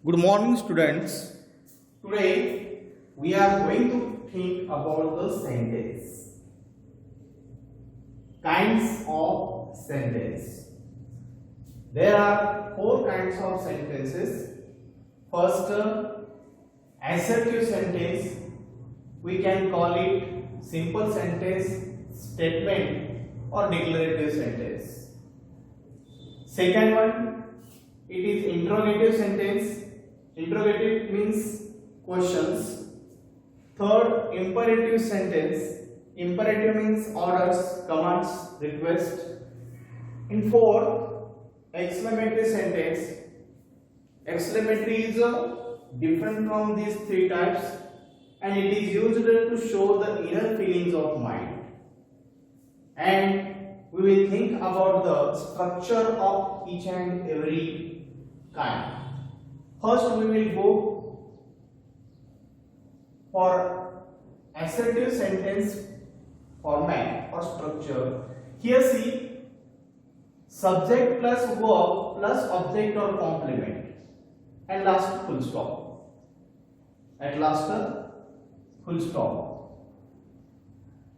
Good morning, students. Today we are going to think about the sentence. Kinds of sentence. There are four kinds of sentences. First, assertive sentence. We can call it simple sentence, statement, or declarative sentence. Second one, it is interrogative sentence. Interrogative means questions. Third, imperative sentence. Imperative means orders, commands, request. In fourth, exclamatory sentence. Exclamatory is different from these three types, and it is used to show the inner feelings of mind. And we will think about the structure of each and every kind. First, we will go for assertive sentence format or structure. Here see, subject plus verb plus object or complement, and last full stop. At last full stop.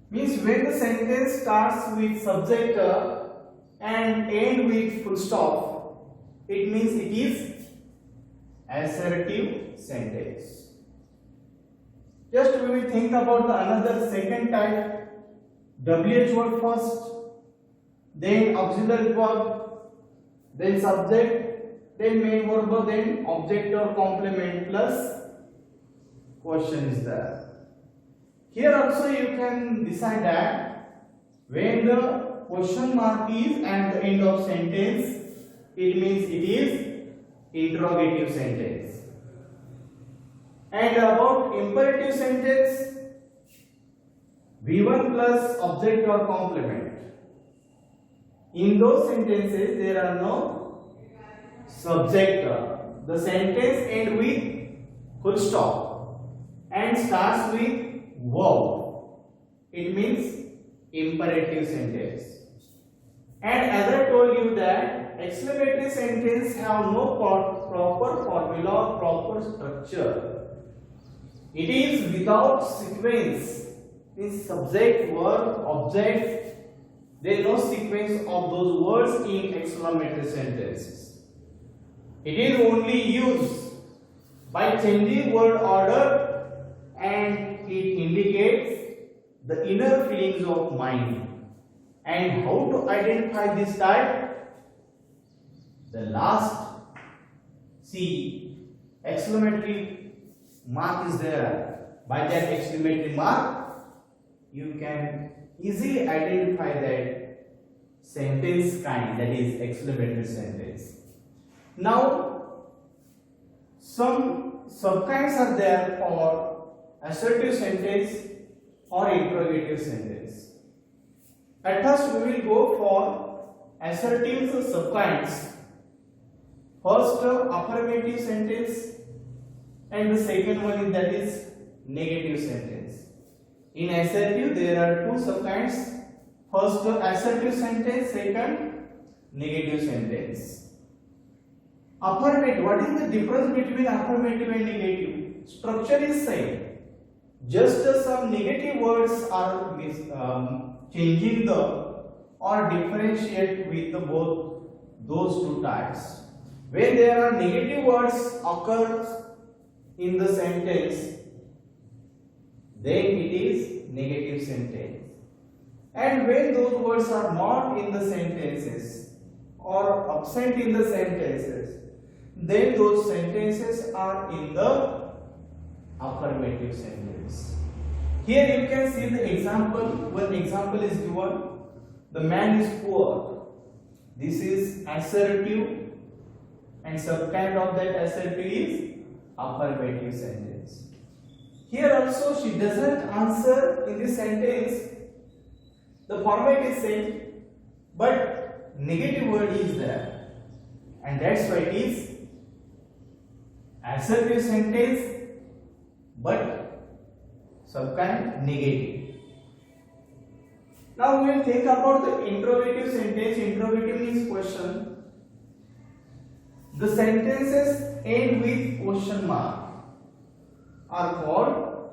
Means when the sentence starts with subject and end with full stop, it means it is assertive sentence. Just we will think about the another second type. WH word first, then auxiliary verb, then subject, then main verb, then object or complement plus question is there. Here also you can decide that when the question mark is at the end of sentence, it means it is interrogative sentence. And about imperative sentence, V1 plus object or complement. In those sentences there are no subject. The sentence ends with full stop and starts with verb. It means imperative sentence. And as I told you that exclamatory sentence have no proper formula or proper structure. It is without sequence. Means subject, verb, object. There is no sequence of those words in exclamatory sentences. It is only used by changing word order, and it indicates the inner feelings of mind. And how to identify this type? The last, see, exclamatory mark is there. By that exclamatory mark, you can easily identify that sentence kind, that is exclamatory sentence. Now, some subkinds are there for assertive sentence or interrogative sentence. At first, we will go for assertive subkinds. First, affirmative sentence, and the second one is that is negative sentence. In assertive, there are two subkinds. First, assertive sentence. Second, negative sentence. Affirmative. What is the difference between affirmative and negative? Structure is same. Just some negative words are changing the or differentiate with the both those two types. When there are negative words occur in the sentence, then it is negative sentence. And when those words are not in the sentences or absent in the sentences, then those sentences are in the affirmative sentence. Here you can see the example. One example is given. The man is poor. This is assertive, and subkind of that assertive is affirmative sentence. Here also she doesn't answer in this sentence. The format is same, but negative word is there, and that's why it is assertive sentence, but subkind negative. Now we will think about the interrogative sentence. Interrogative means question. The sentences end with question mark are called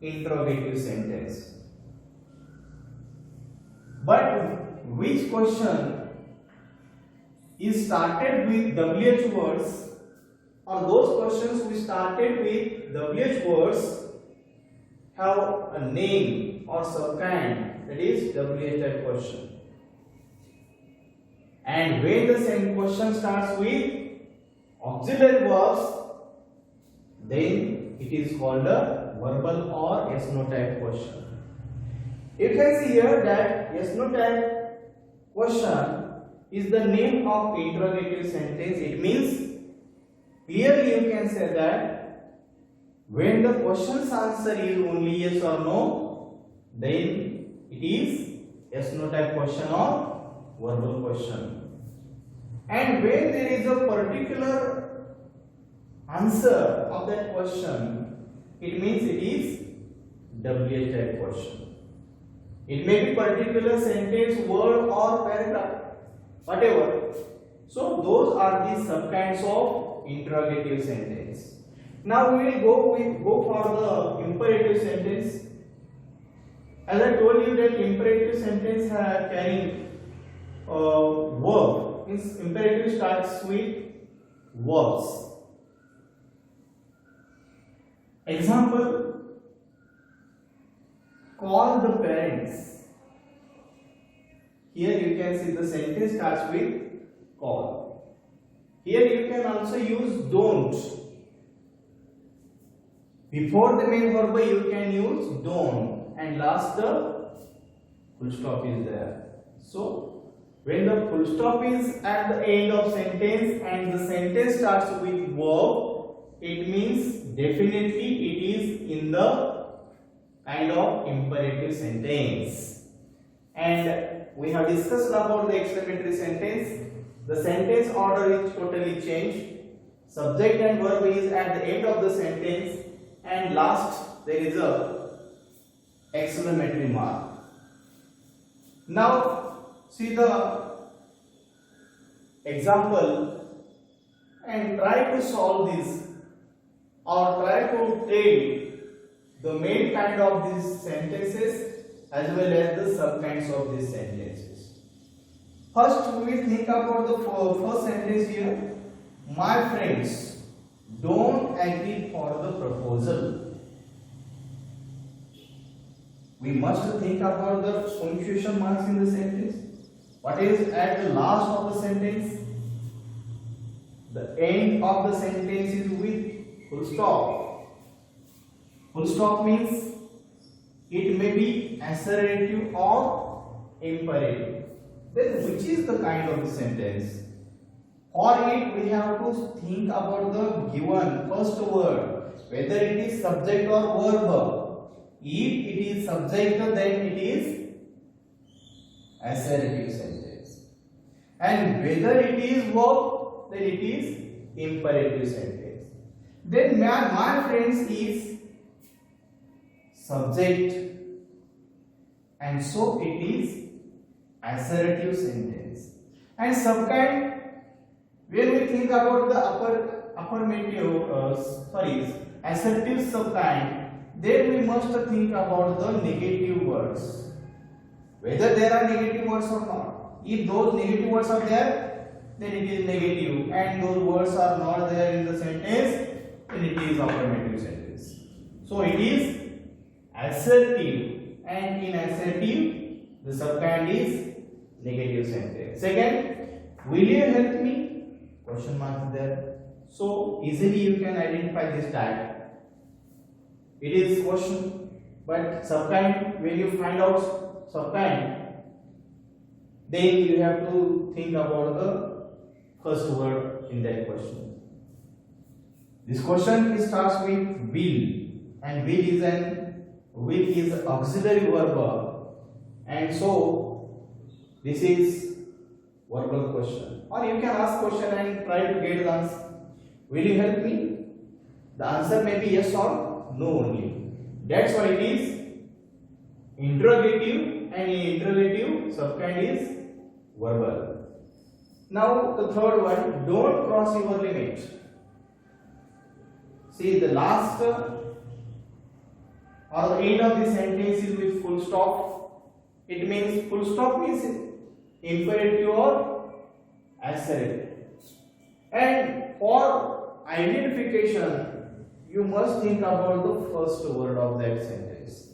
interrogative sentence. But which question is started with WH words, or those questions which started with WH words have a name or subkind, that is WH type question. And when the same question starts with auxiliary verbs, then it is called a verbal or yes/no type question. You can see here that yes/no type question is the name of interrogative sentence. It means clearly you can say that when the question's answer is only yes or no, then it is yes/no type question or verbal question. And when there is a particular answer of that question, it means it is WH type question. It may be particular sentence, word or paragraph, whatever. So those are the subkinds of interrogative sentence. Now we will go for the imperative sentence. As I told you that imperative sentence carrying verb, means imperative starts with verbs. Example, call the parents. Here you can see the sentence starts with call. Here you can also use don't. Before the main verb you can use don't, and last the full stop is there. So when the full stop is at the end of sentence and the sentence starts with verb, it means definitely it is in the kind of imperative sentence. And we have discussed about the exclamatory sentence. The sentence order is totally changed. Subject and verb is at the end of the sentence, and last there is a exclamatory mark. Now see the example and try to solve this, or try to tell the main kind of these sentences as well as the subkinds of these sentences. First we will think about the first sentence here. My friends don't agree for the proposal. We must think about the punctuation marks in the sentence. What is at the last of the sentence? The end of the sentence is with full stop. Full stop means it may be assertive or imperative. Then which is the kind of the sentence? For it we have to think about the given first word, whether it is subject or verb. If it is subject, then it is assertive sentence, and whether it is verb, then it is imperative sentence. Then my friends is subject, and so it is assertive sentence. And subkind, when we think about the assertive subkind, then we must think about the negative words, whether there are negative words or not. If those negative words are there, then it is negative, and those words are not there in the sentence, then it is affirmative sentence. So it is assertive, and in assertive the subkind is negative sentence. Second, will you help me? Question mark is there. So easily you can identify this type. It is question, but subkind, when you find out subkind, then you have to think about the first word in that question. This question starts with will, and will is auxiliary verb, and so this is verbal question. Or you can ask question and try to get the answer. Will you help me? The answer may be yes or no only. That's why it is interrogative, and in interrogative subkind is verbal. Now the third one, don't cross your limit. See the last or the end of the sentence is with full stop. It means full stop means imperative or assertive. And for identification, you must think about the first word of that sentence.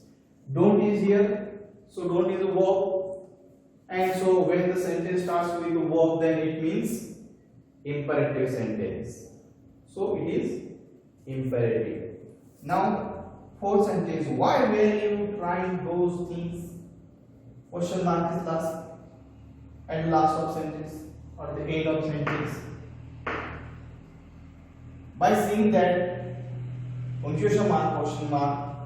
Don't is here, so don't is a verb. And so when the sentence starts with a verb, then it means imperative sentence. So it is imperative. Now, fourth sentence. Why were you trying those things? Question mark is last at the last of sentence or the end of sentence. By seeing that punctuation mark, question mark,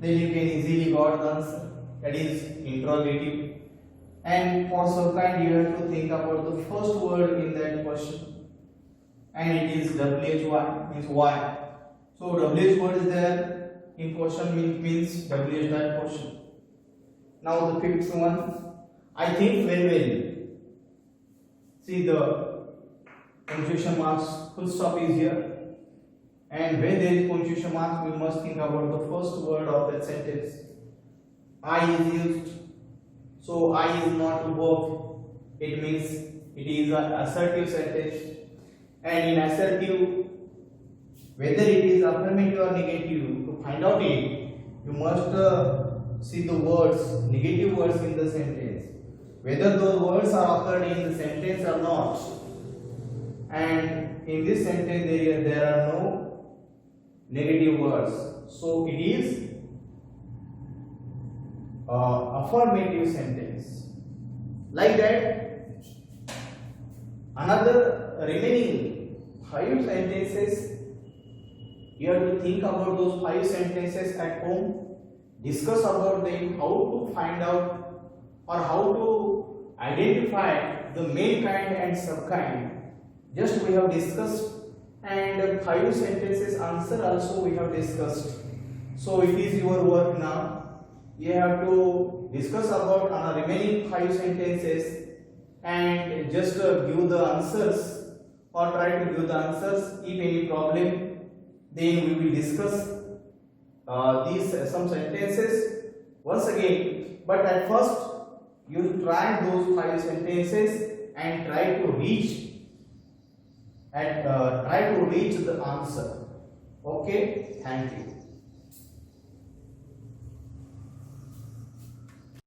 then you can easily got the answer. That is interrogative. And for some kind you have to think about the first word in that question. And it is WHY, means why. So WH word is there in question means WH that question. Now the fifth one, I think very well. See the punctuation marks, full stop is here. And when there is punctuation marks, we must think about the first word of that sentence. I is used. So I is not a verb. It means it is an assertive sentence. And in assertive, whether it is affirmative or negative, to find out it, you must see the words, negative words in the sentence. Whether those words are occurred in the sentence or not. And in this sentence there are no negative words. So it is affirmative sentence. Like that, another remaining 5 sentences, you have to think about those 5 sentences at home, discuss about them, how to find out or how to identify the main kind and subkind. Just we have discussed, and 5 sentences answer also we have discussed. So it is your work now. You have to discuss about remaining 5 sentences and just give the answers or try to give the answers. If any problem, then we will discuss these some sentences once again. But at first, you try those 5 sentences and try to reach the answer. Okay, thank you.